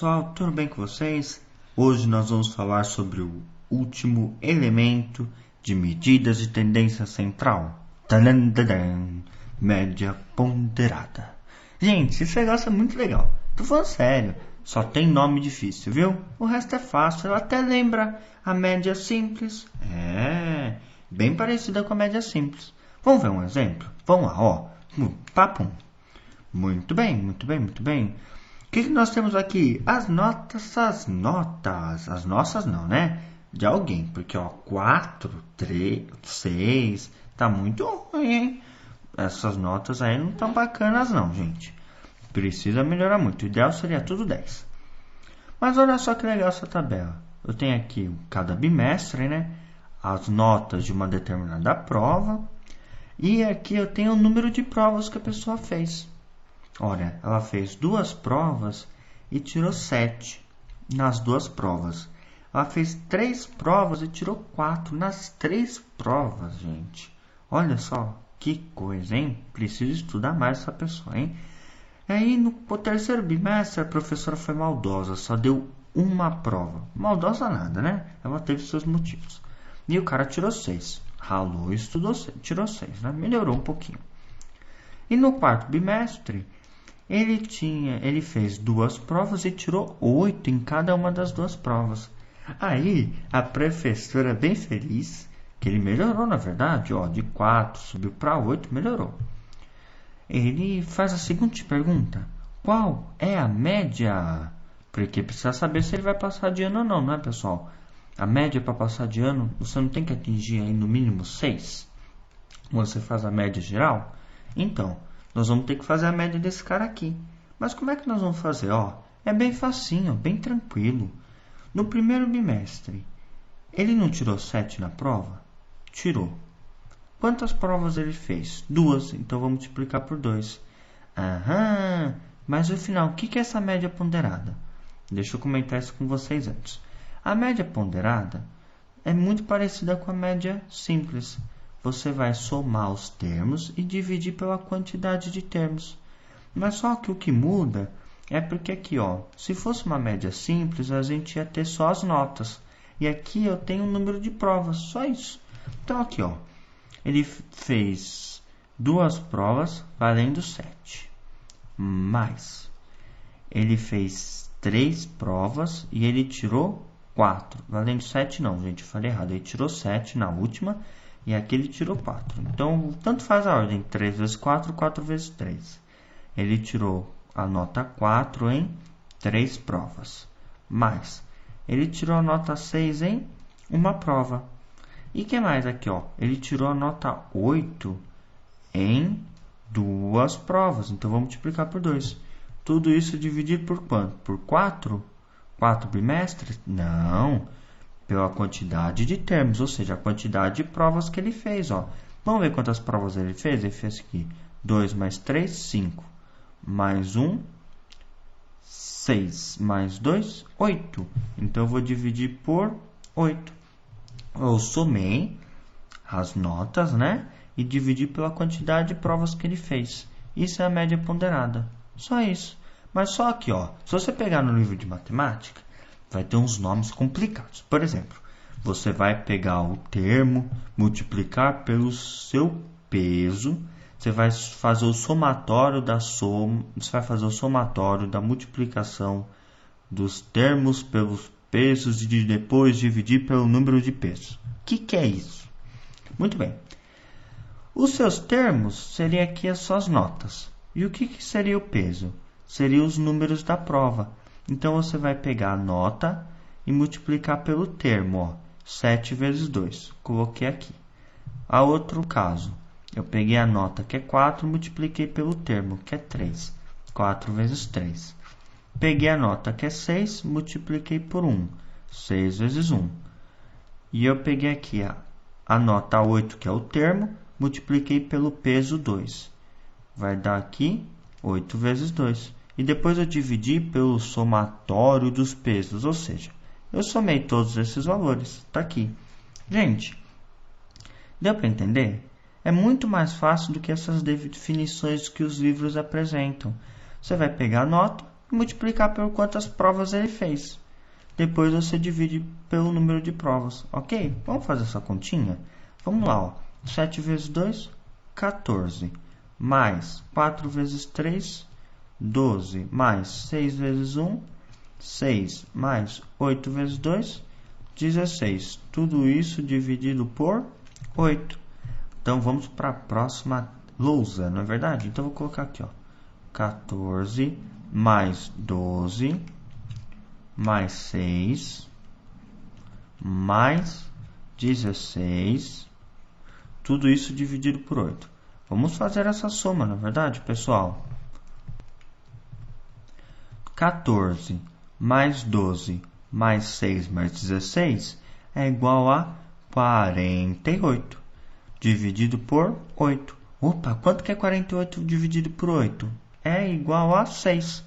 pessoal, tudo bem com vocês? Hoje nós vamos falar sobre o último elemento de medidas de tendência central. Tadam, tadam, média ponderada. Gente, esse negócio é muito legal. Tô falando sério, só tem nome difícil, viu? O resto é fácil, ela até lembra a média simples. É, bem parecida com a média simples. Vamos ver um exemplo? Vamos lá, ó. Papum. Muito bem, muito bem, muito bem. O que nós temos aqui? As notas. As nossas não, né? De alguém. Porque, ó, 4, 3, 6. Tá muito ruim, hein? Essas notas aí não estão bacanas, não, gente. Precisa melhorar muito. O ideal seria tudo 10. Mas olha só que legal essa tabela. Eu tenho aqui cada bimestre, né? As notas de uma determinada prova. E aqui eu tenho o número de provas que a pessoa fez. Olha, ela fez 2 provas e tirou 7 nas 2 provas. Ela fez 3 provas e tirou 4 nas 3 provas, gente. Olha só, que coisa, hein? Preciso estudar mais essa pessoa, hein? Aí, no terceiro bimestre, a professora foi maldosa, só deu uma prova. Maldosa nada, né? Ela teve seus motivos. E o cara tirou 6. Ralou, estudou, tirou 6, né? Melhorou um pouquinho. E no quarto bimestre, ele fez 2 provas e tirou 8 em cada uma das 2 provas. Aí, a professora bem feliz, que ele melhorou, na verdade, ó, de 4 subiu para 8, melhorou. Ele faz a seguinte pergunta: qual é a média? Porque precisa saber se ele vai passar de ano ou não, né, pessoal? A média para passar de ano, você não tem que atingir aí no mínimo 6? Você faz a média geral? Então, nós vamos ter que fazer a média desse cara aqui. Mas como é que nós vamos fazer? Ó, é bem facinho, bem tranquilo. No primeiro bimestre, ele não tirou 7 na prova? Tirou. Quantas provas ele fez? 2, então vamos multiplicar por 2. Aham, mas no final, o que é essa média ponderada? Deixa eu comentar isso com vocês antes. A média ponderada é muito parecida com a média simples. Você vai somar os termos e dividir pela quantidade de termos. Mas só que o que muda é porque aqui, ó, se fosse uma média simples, a gente ia ter só as notas. E aqui eu tenho um número de provas, só isso. Então aqui, ó, ele fez 2 provas valendo 7. Mais, ele fez 3 provas e ele tirou 4. Valendo 7 não, gente, eu falei errado. Ele tirou 7 na última. E aqui ele tirou 4. Então, tanto faz a ordem. 3 vezes 4, 4 vezes 3. Ele tirou a nota 4 em 3 provas. Mais, ele tirou a nota 6 em uma prova. E o que mais aqui, ó? Ele tirou a nota 8 em 2 provas. Então, vamos multiplicar por 2. Tudo isso dividido por quanto? Por 4? 4 bimestres? Não. Pela quantidade de termos, ou seja, a quantidade de provas que ele fez, ó. Vamos ver quantas provas ele fez? Ele fez aqui 2 mais 3, 5. Mais 1, 6. Mais 2, 8. Então, eu vou dividir por 8. Eu somei as notas, né? E dividi pela quantidade de provas que ele fez. Isso é a média ponderada. Só isso. Mas só aqui, ó. Se você pegar no livro de matemática, vai ter uns nomes complicados. Por exemplo, você vai pegar o termo, multiplicar pelo seu peso, você vai fazer o somatório da soma, você vai fazer o somatório da multiplicação dos termos pelos pesos e depois dividir pelo número de pesos. O que é isso? Muito bem. Os seus termos seriam aqui as suas notas. E o que seria o peso? Seriam os números da prova. Então, você vai pegar a nota e multiplicar pelo termo, ó, 7 vezes 2. Coloquei aqui. A outro caso, eu peguei a nota que é 4, multipliquei pelo termo, que é 3. 4 vezes 3. Peguei a nota que é 6, multipliquei por 1. 6 vezes 1. E eu peguei aqui a nota 8, que é o termo, multipliquei pelo peso 2. Vai dar aqui 8 vezes 2. E depois eu dividi pelo somatório dos pesos, ou seja, eu somei todos esses valores. Está aqui. Gente, deu para entender? É muito mais fácil do que essas definições que os livros apresentam. Você vai pegar a nota, e multiplicar por quantas provas ele fez. Depois você divide pelo número de provas, ok? Vamos fazer essa continha? Vamos lá, ó. 7 vezes 2, 14. Mais 4 vezes 3, 12. Mais 6 vezes 1, 6. Mais 8 vezes 2, 16. Tudo isso dividido por 8. Então, vamos para a próxima lousa, não é verdade? Então, vou colocar aqui, ó. 14 mais 12 mais 6 mais 16. Tudo isso dividido por 8. Vamos fazer essa soma, na verdade, pessoal. 14 mais 12 mais 6 mais 16 é igual a 48. Dividido por 8. Opa, quanto que é 48 dividido por 8? É igual a 6.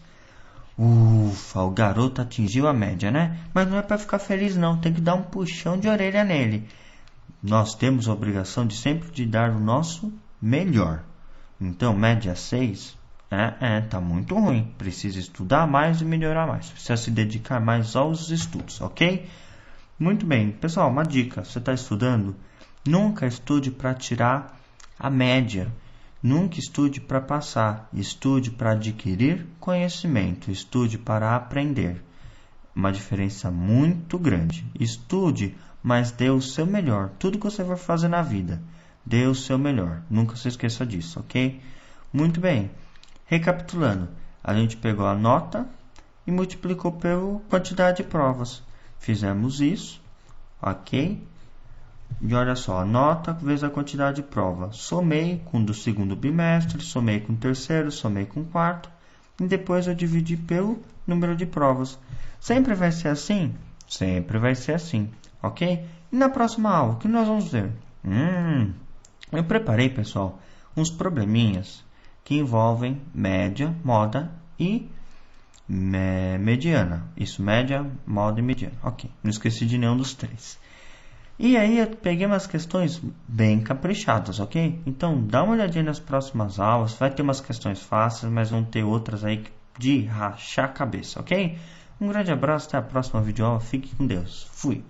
Ufa, o garoto atingiu a média, né? Mas não é para ficar feliz não, tem que dar um puxão de orelha nele. Nós temos a obrigação de sempre de dar o nosso melhor. Então, média 6, tá muito ruim. Precisa estudar mais e melhorar mais. Precisa se dedicar mais aos estudos, ok? Muito bem, pessoal, uma dica. Você está estudando? Nunca estude para tirar a média. Nunca estude para passar. Estude para adquirir conhecimento. Estude para aprender. Uma diferença muito grande. Estude, mas dê o seu melhor. Tudo que você vai fazer na vida, dê o seu melhor. Nunca se esqueça disso, ok? Muito bem. Recapitulando, a gente pegou a nota e multiplicou pela quantidade de provas. Fizemos isso, ok? E olha só, a nota vezes a quantidade de prova. Somei com o do segundo bimestre, somei com o terceiro, somei com o quarto. E depois eu dividi pelo número de provas. Sempre vai ser assim? Sempre vai ser assim, ok? E na próxima aula, o que nós vamos ver? Eu preparei, pessoal, uns probleminhas que envolvem média, moda e mediana. Isso, média, moda e mediana. Ok, não esqueci de nenhum dos três. E aí eu peguei umas questões bem caprichadas, ok? Então dá uma olhadinha nas próximas aulas. Vai ter umas questões fáceis, mas vão ter outras aí de rachar a cabeça, ok? Um grande abraço, até a próxima videoaula. Fique com Deus. Fui!